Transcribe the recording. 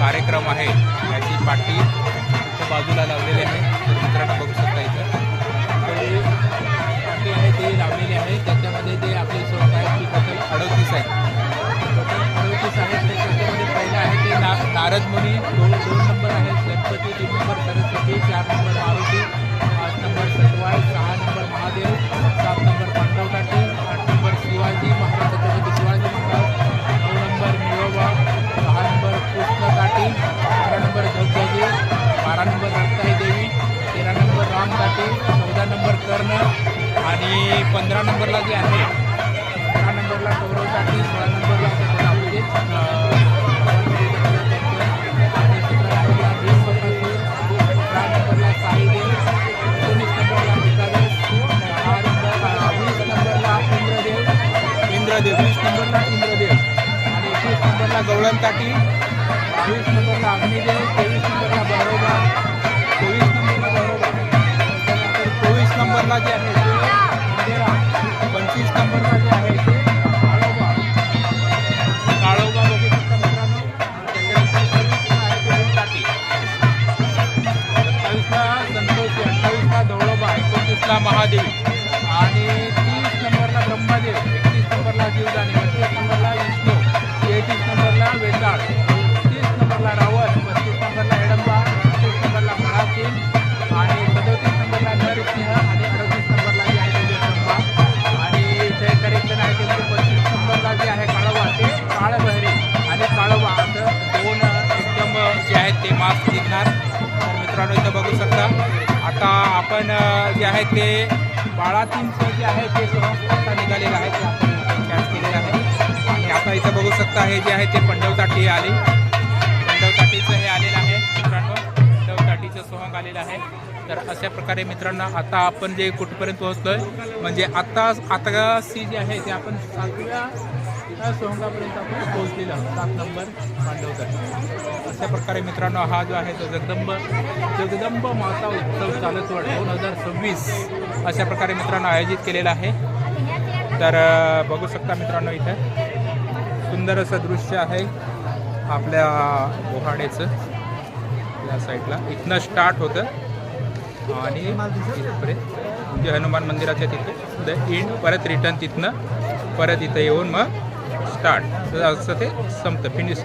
कार्यक्रम आहे याची पाठी इथं बाजूला लावलेली आहे. तर मित्रांनो बघू शकता इथं पाठी आहे ते लावलेली आहे. त्याच्यामध्ये ते आपली सोय आहे ती टोटल 38 आहे. टोटल 38 आहेत. त्याच्यामध्ये पहिलं आहे ते नारद मुनी, 2 नंबर आहे Ganpati, 3 number Saraswati, 4 number Maruti, 5 number सटवाळ, 6 नंबर महादेव, 7 नंबर पांडव काठी, 8 नंबर शिवाजी महाराज छत्रपती शिवाजी महाराज, 9 नंबर मिळोबा, 10 नंबर कृष्ण काठी, 11 नंबर ध्वजाजी, 12 नंबर रक्ताई देवी, 13 नंबर राम काठी, 14 नंबर कर्ण आणि 15 नंबरला जे आहे 15 नंबरला कौरव काठी, 16 नंबरला आपले आणि 17 नंबरला भीमबकासूर, 18 नंबरला साईदेव, 19 नंबरला एकादश, 20 नंबरला इंद्रदेव, 20 नंबरला इंद्रदेव आणि 21 नंबरला गवळण काठी, 22 नंबरला अग्निदेव, 23 नंबरला बरोबा, 24 नंबरला बरोबा, त्यानंतर 24 नंबरला जे आहे ते अंधेरा, 25 नंबरला जे आहे ते काळोबा बघू शकता मित्रांनो. त्याच्यानंतर 26 आहे ते काठी, 27ला संतोषी, 28ला धवळोबा, 29ला महादेवी आणि 30 नंबरला ब्रह्मदेव, 31 नंबरला जीवदानी, 32 नंबरला विष्णू, 33 नंबरला वेताळ, 30 नंबरला रावण, 35 नंबरला हेडंबा, 36 नंबरला महासिंग आणि 37 नंबरला नरसिंह आणि 38 नंबरला जे आहे ते जगदंबा आणि जे करेक्शन आहे ते 25 नंबरला जे आहे काळोबा ते काळभैरी आणि काळोबा असं 2 एकदम जे आहेत ते मास्क दिसणार. तर मित्रांनो इथं बघू शकता. आता आपण जे आहे ते बाळातींचं जे आहे ते सहज निघालेलं आहे ते आपण कॅच केलेलं आहे. आणि आता इथं बघू शकता हे जे आहे ते पंडवताठी आली, पंडवताठीचं हे आलेलं आहे मित्रांनो. पंडवताठीचं सोहंग आलेलं आहे. तर अशा प्रकारे मित्रांनो आता आपण जे कुठपर्यंत पोहोचलोय म्हणजे आता सी जे आहे ते आपण 7व्या सोहंगापर्यंत आपण पोहोचलेलो आहोत. 7 नंबर पांडवताठी. अशा प्रकारे मित्रांनो हा जो आहे तो जगदंब माता उत्सव चालतवड 2026 अशा प्रकारे मित्रांनो आयोजित केलेला आहे. तर बघू शकता मित्रांनो इथं सुंदर असं दृश्य आहे आपल्या बोहाडेचं. या साईडला इथनं स्टार्ट होतं आणि इथपर्यंत म्हणजे हनुमान मंदिराच्या तिथे द एंड, परत रिटर्न तिथनं परत इथं येऊन मग स्टार्ट असं ते संपतं, फिनिश.